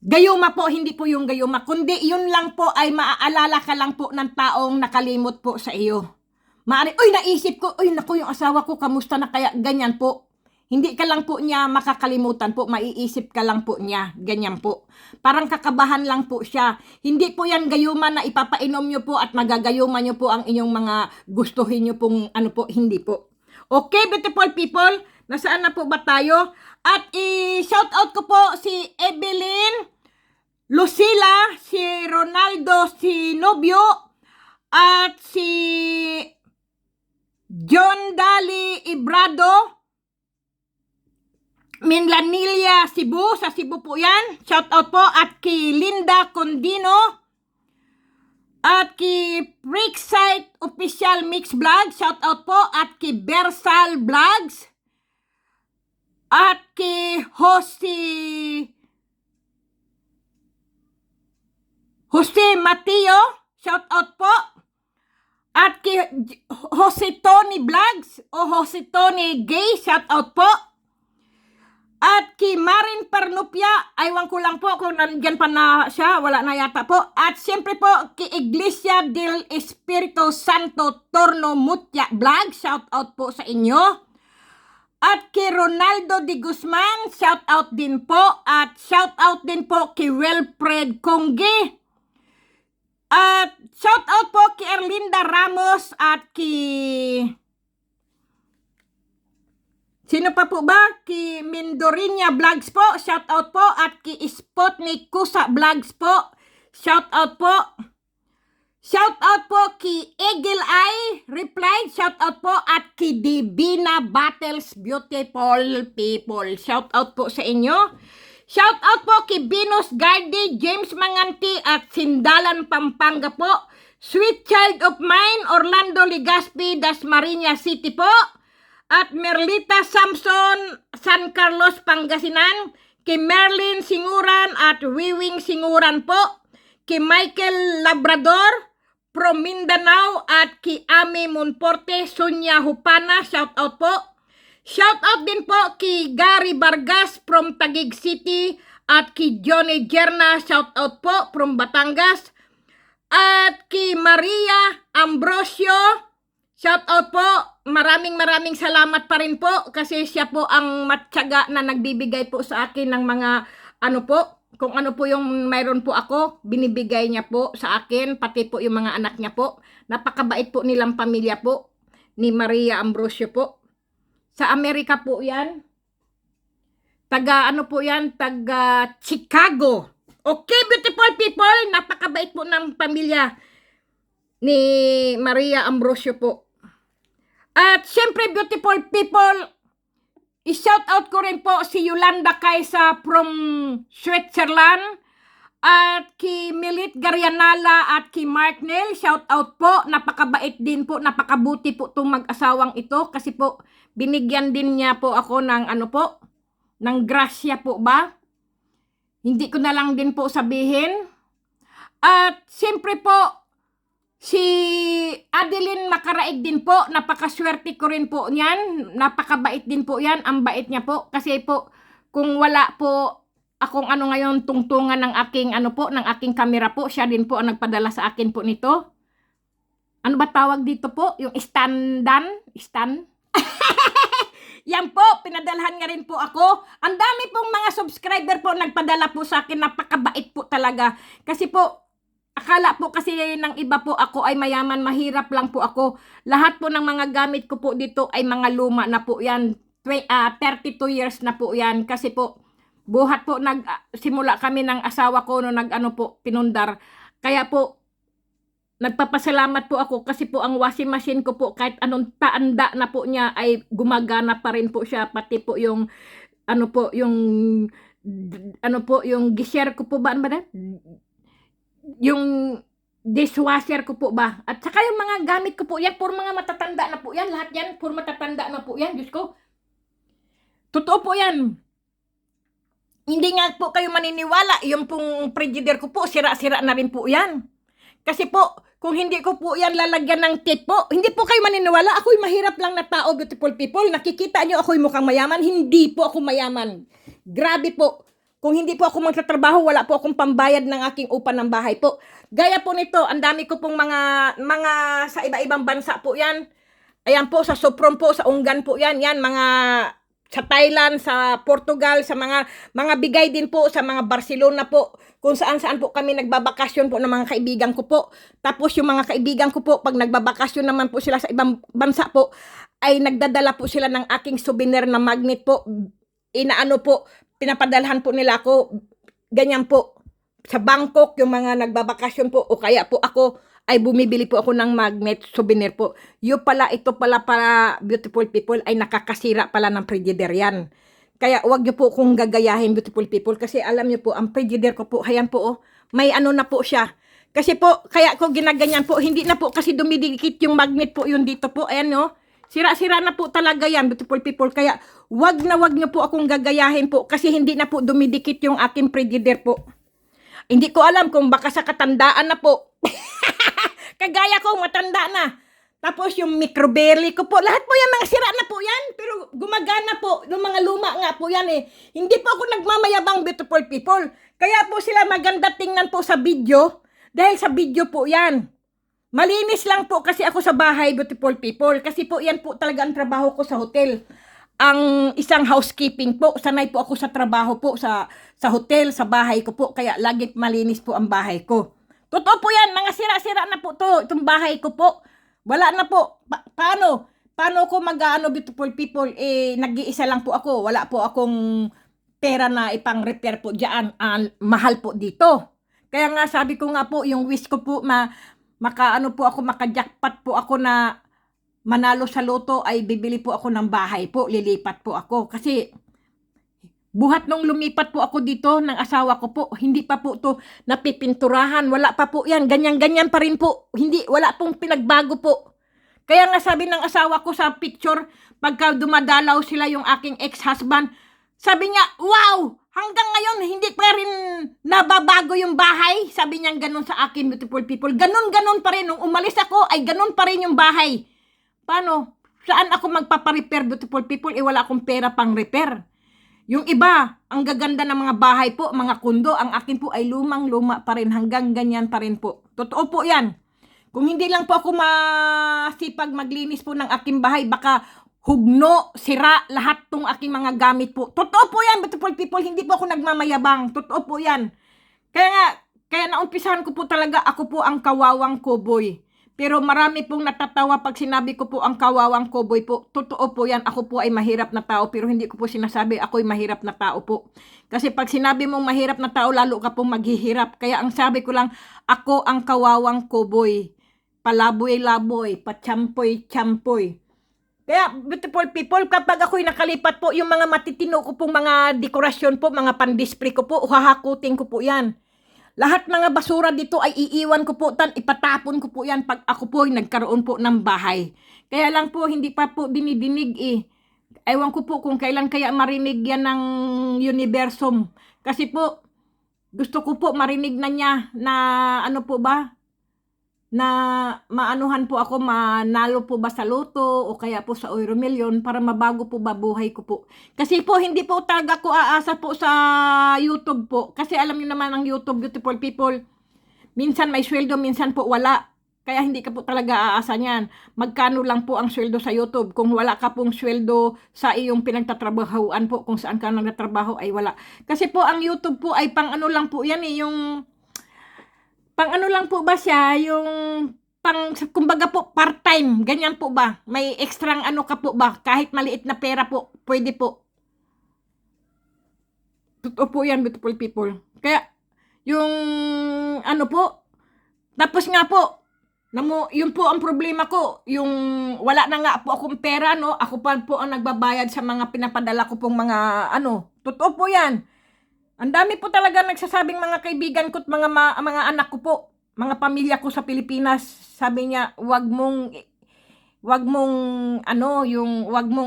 Gayuma po, hindi po yung gayuma, kundi yun lang po ay maaalala ka lang po ng taong nakalimot po sa iyo. Maari, uy, naisip ko, uy, naku, yung asawa ko, kamusta na kaya, ganyan po. Hindi ka lang po niya makakalimutan po, maiisip ka lang po niya, ganyan po. Parang kakabahan lang po siya. Hindi po yan gayuma na ipapainom nyo po at magagayuma nyo po ang inyong mga gustuhin nyo pong ano po, hindi po. Okay, beautiful people, nasaan na po ba tayo? At i-shoutout ko po si Evelyn Lucila, si Ronaldo, si Nobio, at si John Dali Ibrado, Minlanilla, Cebu, sa Cebu po yan. Shoutout po. At kay Linda Condino, at kay Freaksite Official Mix Vlog, shoutout po. At kay Bersal Vlogs, at kay Jose Mateo, shoutout po. At kay Jose Tony Vlogs o Jose Tony Gay, shoutout po. At kay Marin Parnupia, aywan ko lang po kung nandiyan pa na siya, wala na yata po. At siyempre po kay Iglesia del Espiritu Santo Torno Mutya Vlog, shoutout po sa inyo. At kay Ronaldo de Guzman, shoutout din po. At shoutout din po kay Wilfred Congge. At shoutout po kay Erlinda Ramos at kay... Sino pa po ba? Ki Mindorinia Vlogs po, shoutout po. At ki Spotnik Kusa Vlogs po, shoutout po. Shoutout po ki Eagle Eye Reply, shoutout po. At ki Divina Battles Beautiful People, shoutout po sa inyo. Shoutout po ki Venus Gardi, James Manganti at Sindalan Pampanga po. Sweet Child of Mine, Orlando Legaspi, Dasmariñas City po. At Merlita Samson, San Carlos, Pangasinan, kay Merlin Singuran at Wiwing Singuran po, kay Michael Labrador, from Mindanao, at kay Ami Monforte, Sonia Hupana, shoutout po. Shoutout din po kay Gary Vargas from Taguig City, at kay Johnny Jerna, shoutout po from Batangas, at kay Maria Ambrosio, shoutout po. Maraming salamat pa rin po kasi siya po ang matyaga na nagbibigay po sa akin ng mga ano po, kung ano po yung mayroon po ako, binibigay niya po sa akin, pati po yung mga anak niya po. Napakabait po nilang pamilya po ni Maria Ambrosio po. Sa Amerika po yan. Taga ano po yan, taga Chicago. Okay, beautiful people, napakabait po ng pamilya ni Maria Ambrosio po. At syempre, beautiful people, i-shout out ko rin po si Yolanda Kaisa from Switzerland, at kay Milit Garianala at kay Mark Neil, shout out po. Napakabait din po, napakabuti po itong mag-asawang ito kasi po binigyan din niya po ako ng ano po, ng grasya po ba? Hindi ko na lang din po sabihin. At syempre po, si Adeline Makaraig din po, napakaswerte ko rin po niyan, napakabait din po yan, ang bait niya po, kasi po, kung wala po akong ano ngayon, tungtungan ng aking ano po, ng aking kamera po, siya din po ang nagpadala sa akin po nito. Ano ba tawag dito po? Yung stand? Yan po, pinadalhan nga rin po ako. Ang dami pong mga subscriber po nagpadala po sa akin, napakabait po talaga, kasi po, akala po kasi ng iba po ako ay mayaman, mahirap lang po ako. Lahat po ng mga gamit ko po dito ay mga luma na po yan. 32 years na po yan. Kasi po, buhat po simula kami ng asawa ko no nag-ano po, pinundar. Kaya po, nagpapasalamat po ako kasi po ang washing machine ko po kahit anong taanda na po niya ay gumagana pa rin po siya. Pati po yung, ano po, yung ano po, yung gishare ko po ba, ano ba na? Yung dishwasher ko po ba? At saka yung mga gamit ko po yan, puro mga matatanda na po yan. Lahat yan, puro matatanda na po yan. Diyos ko. Totoo po yan. Hindi nga po kayo maniniwala. Yung pong frigider ko po, sira-sira na rin po yan. Kasi po, kung hindi ko po yan lalagyan ng tape po, hindi po kayo maniniwala. Ako'y mahirap lang na tao, beautiful people. Nakikita nyo ako'y mukhang mayaman. Hindi po ako mayaman. Grabe po. Kung hindi po ako magtatrabaho, wala po akong pambayad ng aking upa ng bahay po. Gaya po nito, ang dami ko pong mga sa iba-ibang bansa po yan. Ayan po, sa Sopron po, sa Unggan po yan. Yan, mga sa Thailand, sa Portugal, sa mga bigay din po sa mga Barcelona po, kung saan-saan po kami nagbabakasyon po ng mga kaibigan ko po. Tapos yung mga kaibigan ko po, pag nagbabakasyon naman po sila sa ibang bansa po, ay nagdadala po sila ng aking souvenir na magnet po. Inaano po, pinapadalhan po nila ako, ganyan po. Sa Bangkok, yung mga nagbabakasyon po, o kaya po ako, ay bumibili po ako ng magnet souvenir po. Ito pala para beautiful people ay nakakasira pala ng frigider yan. Kaya wag niyo po kung gagayahin, beautiful people, kasi alam niyo po, ang frigider ko po, ayan po, oh, may ano na po siya. Kasi po, kaya ko ginaganyan po, hindi na po kasi dumidikit yung magnet po yun dito po, ayan no. Sira-sira na po talaga yan, beautiful people. Kaya wag niyo po akong gagayahin po, kasi hindi na po dumidikit yung aking frigider po. Hindi ko alam kung baka sa katandaan na po. Kagaya ko, matanda na. Tapos yung microberry ko po, lahat po yan, mga sira na po yan. Pero gumagana po, yung mga luma nga po yan eh. Hindi po ako nagmamayabang, beautiful people. Kaya po sila maganda tingnan po sa video. Dahil sa video po yan. Malinis lang po kasi ako sa bahay, beautiful people. Kasi po yan po talaga ang trabaho ko sa hotel. Ang isang housekeeping po, sanay po ako sa trabaho po sa hotel, sa bahay ko po. Kaya lagi malinis po ang bahay ko. Totoo po yan, mga sira-sira na po itong bahay ko po. Wala na po. Paano? Paano ko mag-ano, beautiful people? Nag-iisa lang po ako. Wala po akong pera na ipang-repair po dyan. Mahal po dito. Kaya nga sabi ko nga po, yung wish ko po, maka-jackpot po ako na manalo sa loto, ay bibili po ako ng bahay po. Lilipat po ako. Kasi buhat nung lumipat po ako dito ng asawa ko po, hindi pa po to napipinturahan. Wala pa po yan. Ganyan-ganyan pa rin po. Wala pong pinagbago po. Kaya nga sabi ng asawa ko sa picture, pagka dumadalaw sila yung aking ex-husband, sabi niya, wow! Hanggang ngayon, hindi pa rin nababago yung bahay. Sabi niya ganun sa akin, beautiful people. Ganun-ganun pa rin. Nung umalis ako, ay ganun pa rin yung bahay. Paano? Saan ako magpaparepair, beautiful people? Wala akong pera pang repair. Yung iba, ang gaganda ng mga bahay po, mga kundo, ang akin po ay lumang-luma pa rin, hanggang ganyan pa rin po. Totoo po yan. Kung hindi lang po ako masipag maglinis po ng aking bahay, baka hugno, sira, lahat tong aking mga gamit po. Totoo po yan, beautiful people, hindi po ako nagmamayabang. Totoo po yan. Kaya naumpisahan ko po talaga, ako po ang kawawang cowboy. Pero marami pong natatawa pag sinabi ko po ang kawawang cowboy po. Totoo po yan. Ako po ay mahirap na tao, pero hindi ko po sinasabi ako'y mahirap na tao po. Kasi pag sinabi mong mahirap na tao, lalo ka pong maghihirap. Kaya ang sabi ko lang, ako ang kawawang cowboy. Palaboy-laboy, patsampoy-tsampoy. Kaya, beautiful people, kapag ako'y nakalipat po, yung mga matitino ko pong mga dekorasyon po, mga pandisplay ko po, hahakutin ko po yan. Lahat mga basura dito ay iiwan ko po, ipatapon ko po yan pag ako po ay nagkaroon po ng bahay. Kaya lang po, hindi pa po dinidinig eh. Ewan ko po kung kailan kaya marinig yan ng universum. Kasi po, gusto ko po marinig na niya na ano po ba, na maanuhan po ako, manalo po ba sa loto o kaya po sa Euro Million para mabago po ba buhay ko po. Kasi po hindi po talaga ko aasa po sa YouTube po. Kasi alam niyo naman ang YouTube, beautiful people, minsan may sweldo, minsan po wala. Kaya hindi ka po talaga aasa niyan. Magkano lang po ang sweldo sa YouTube. Kung wala ka pong sweldo sa iyong pinagtatrabahoan po, kung saan ka nagtatrabaho ay wala. Kasi po ang YouTube po ay pang ano lang po yan eh, yung pang ano lang po ba siya, yung kumbaga po, part-time, ganyan po ba? May extrang ano ka po ba? Kahit maliit na pera po, pwede po. Totoo po yan, beautiful people. Kaya, yung ano po, tapos nga po, yun po ang problema ko, yung wala na nga po akong pera, no? Ako pa po ang nagbabayad sa mga pinapadala ko pong mga, totoo po yan. Ang dami po talaga nagsasabing mga kaibigan ko at mga anak ko po, mga pamilya ko sa Pilipinas, sabi niya, wag mong wag mong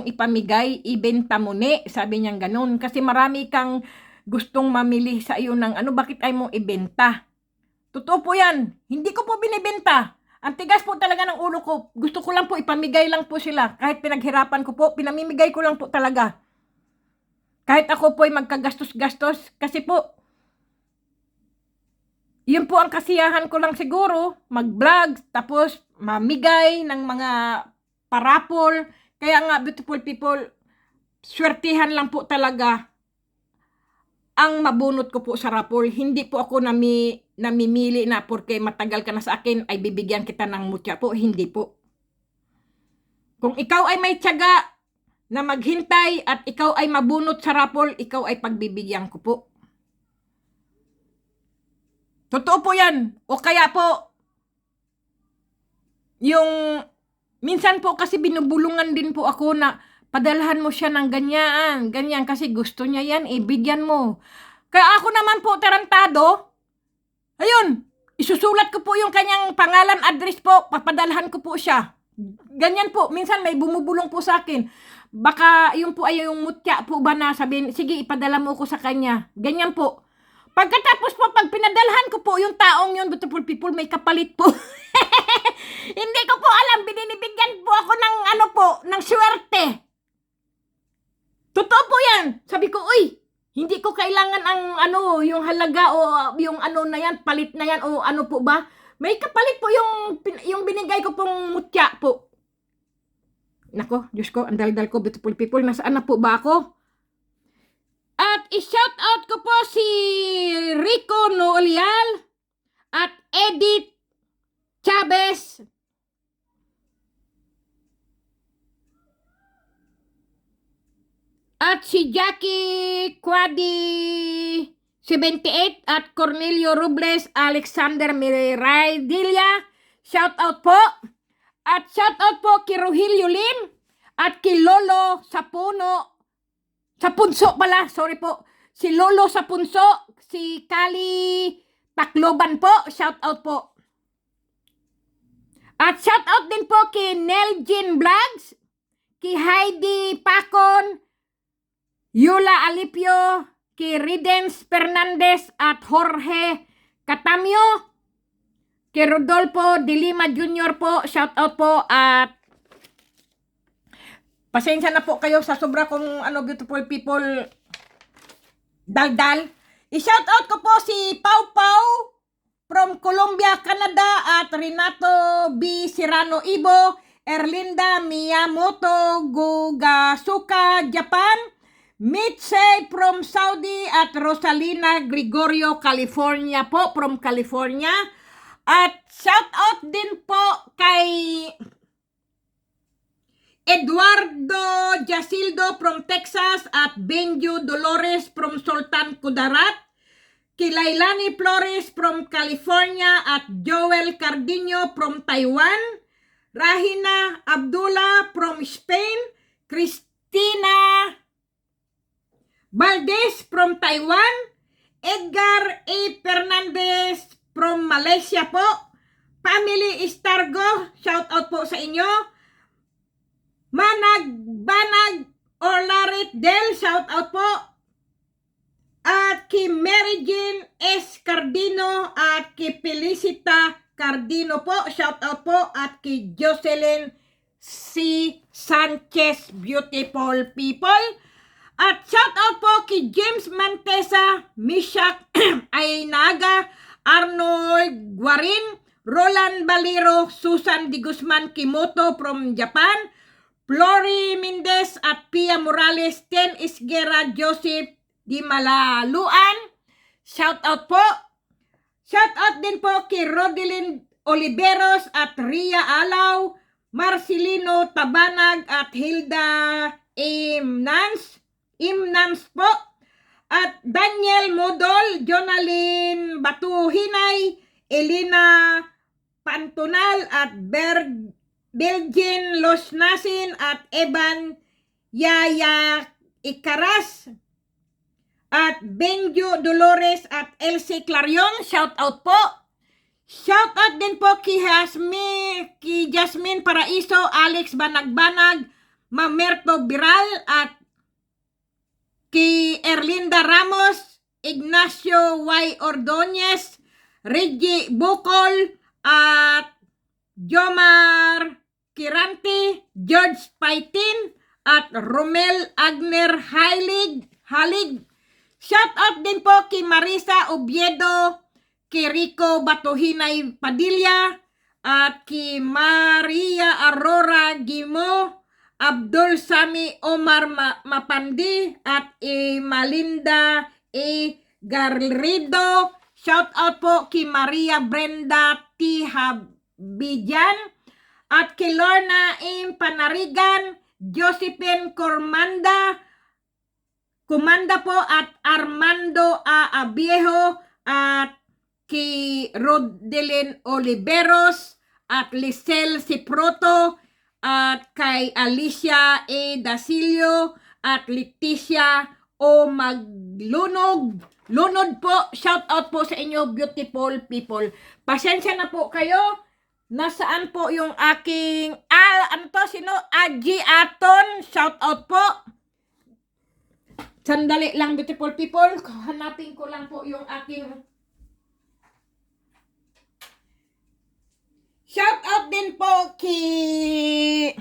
ipamigay, ibenta mo ni, sabi niya ganun. Kasi marami kang gustong mamili sa iyo ng bakit ay mo ibenta? Totoo po yan. Hindi ko po binibenta. Ang tigas po talaga ng ulo ko. Gusto ko lang po, ipamigay lang po sila. Kahit pinaghirapan ko po, pinamimigay ko lang po talaga. Kahit ako po ay magkagastos-gastos. Kasi po, yun po ang kasiyahan ko lang siguro. Mag-vlog, tapos mamigay ng mga parapol. Kaya nga, beautiful people, swertihan lang po talaga ang mabunot ko po sa rapol. Hindi po ako namimili na porque matagal ka na sa akin ay bibigyan kita ng mutya po. Hindi po. Kung ikaw ay may tiyaga na maghintay at ikaw ay mabunot sa rapol, ikaw ay pagbibigyan ko po. Totoo po yan. O kaya po, yung minsan po kasi binubulungan din po ako na padalhan mo siya ng ganyan kasi gusto niya yan, ibigyan mo. Kaya ako naman po tarantado, ayun, isusulat ko po yung kanyang pangalan, address po, papadalhan ko po siya. Ganyan po, minsan may bumubulong po sa akin. Baka yung po ay yung mutya po ba na sabihin, sige ipadala mo ko sa kanya. Ganyan po. Pagkatapos po, pag pinadalhan ko po yung taong yun, beautiful people, may kapalit po. Hindi ko po alam, binibigyan po ako ng ng swerte. Totoo po yan. Sabi ko, uy, hindi ko kailangan ang yung halaga o yung na yan, palit na yan o po ba? May kapalit po yung binigay ko pong mutya po. Nako, Diyos ko, ang daldal ko, beautiful people, nasaan na po ba ako? At i-shout out ko po si Rico Noolial at Edith Chavez. At si Jackie Quadi 78 at Cornelio Robles, Alexander Miraydilla. Shout out po. At shout out po kay Rogelio Lim at kay Lolo Sapuno. Sapunso pala, sorry po. Si Lolo Sapunso, si Kali Tacloban po, shout out po. At shout out din po kay Neljin Vlogs, kay Heidi Pacon, Yula Alipio, kay Ridens Fernandez at Jorge Catamio, kay Rodolfo de Lima Jr. po, shout out po. At pasensya na po kayo sa sobra kong beautiful people daldal. I-shout out ko po si Pau Pau from Colombia, Canada at Renato B. Serrano Ibo, Erlinda Miyamoto Gugasuka, Japan, Mitse from Saudi at Rosalina Gregorio, California po, from California. At shout out din po kay Eduardo Jasildo from Texas at Benjo Dolores from Sultan Kudarat, Kilailani Flores from California at Joel Cardino from Taiwan, Rahina Abdullah from Spain, Cristina Valdez from Taiwan, Edgar A. Fernandez from Malaysia po, Family Estargo, shout out po sa inyo, Banag Orlarit Del, shout out po. At kay Mary Jean S. Cardino at kay Felicita Cardino po, shout out po. At kay Jocelyn C. Sanchez, beautiful people. At shout out po kay James Mantesa, Mishak Ainaga, Arnold Guarin, Roland Baliro, Susan Di Guzman Kimoto from Japan, Flory Mendez at Pia Morales, Ten Isguera, Joseph Di Malaluan. Shout out po. Shout out din po kay Rodelyn Oliveros at Ria Alaw, Marcelino Tabanag at Hilda Imnans po. At Daniel Modol, Jonalyn Batuhinay, Elena Pantunal at Belgin Losnasin at Evan Yaya Ikaras. at Benjo Dolores at Elsie Clarion, shout out po. Shout out din po kay Jasmine Paraiso, Alex Banagbanag, Mamerto Biral at kay Erlinda Ramos, Ignacio Y. Ordonez, Reggie Bukol at Jomar Kirante, George Paitin at Romel Agner Halig. Shout out din po kay Marisa Oviedo, kay Rico Batuhinay Padilla at kay Maria Aurora Gimo, Abdul Sami Omar Mapandi at Malinda Garrido. Shout out po kay Maria Brenda T. Habidjan at kay Lorna M. Panarigan, Josephine Comanda po at Armando A. Abiejo at kay Rodelyn Oliveros at Lisel Ciproto at kay Alicia E. Dasilio at Leticia O. Maglunod po. Shout out po sa inyo, beautiful people. Pasensya na po kayo. Nasaan po yung aking Aji Aton, shout out po. Sandali lang, beautiful people. Hanapin ko lang po yung aking shout out din po kay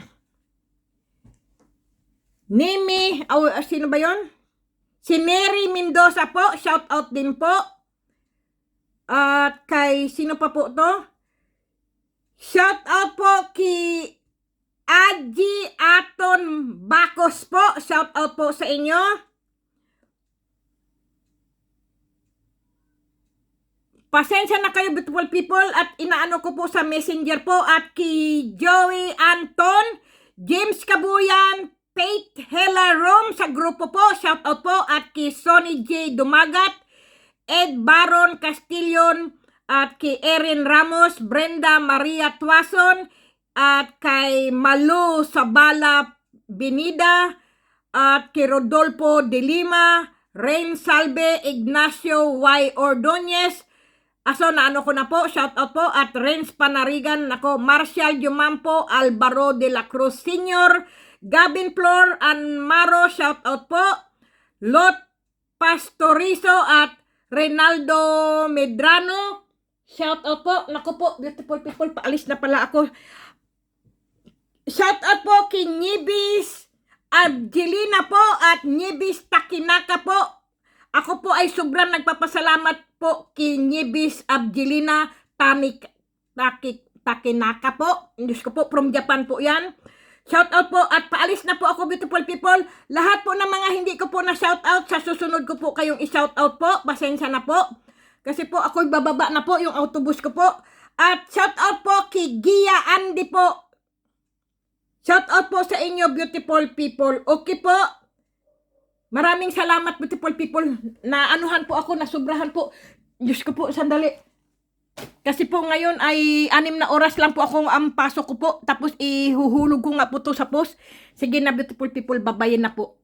Nimi, sino ba yon? Si Mary Mendoza po, shout out din po. At kay sino pa po to? Shout out po kay Aji Aton Bakos po, shout out po sa inyo. Pasensya na kayo, beautiful people, at inaano ko po sa messenger po at kay Joey Anton, James Kabuyan, Faith Hela Rome sa grupo po, shout out po, at kay Sonny J. Dumagat, Ed Baron Castillon, at kay Erin Ramos, Brenda Maria Tuason, at kay Malu Sabala Benida, at kay Rodolfo de Lima, Rain Salve, Ignacio Y. Ordonez, naano ko na po, shout out po, at Renz Panarigan, Marcial Jumampo, Alvaro de la Cruz Sr., Gavin Flor, Anmaro, shout out po, Lot Pastorizo, at Reynaldo Medrano, shout out po. Po, beautiful people, paalis na pala ako. Shout out po kay Nibis Angelina po at Nibis Takinaka po. Ako po ay sobrang nagpapasalamat po kay Nibis Abjelina Takinaka po. Diyos ko po, from Japan po yan. Shout out po at paalis na po ako, beautiful people. Lahat po ng mga hindi ko po na shout out, sa susunod ko po kayong i-shout out po. Pasensya na po. Kasi po ako'y bababa na po yung autobus ko po. At shout out po kay Gia Andy po. Shout out po sa inyo, beautiful people. Okay po. Maraming salamat, beautiful people. Naanuhan po ako, nasubrahan po. Diyos ko po, sandali. Kasi po ngayon ay 6 na oras lang po ako ang pasok ko po. Tapos ihuhulog ko nga po to sa post. Sige na, beautiful people, babayin na po.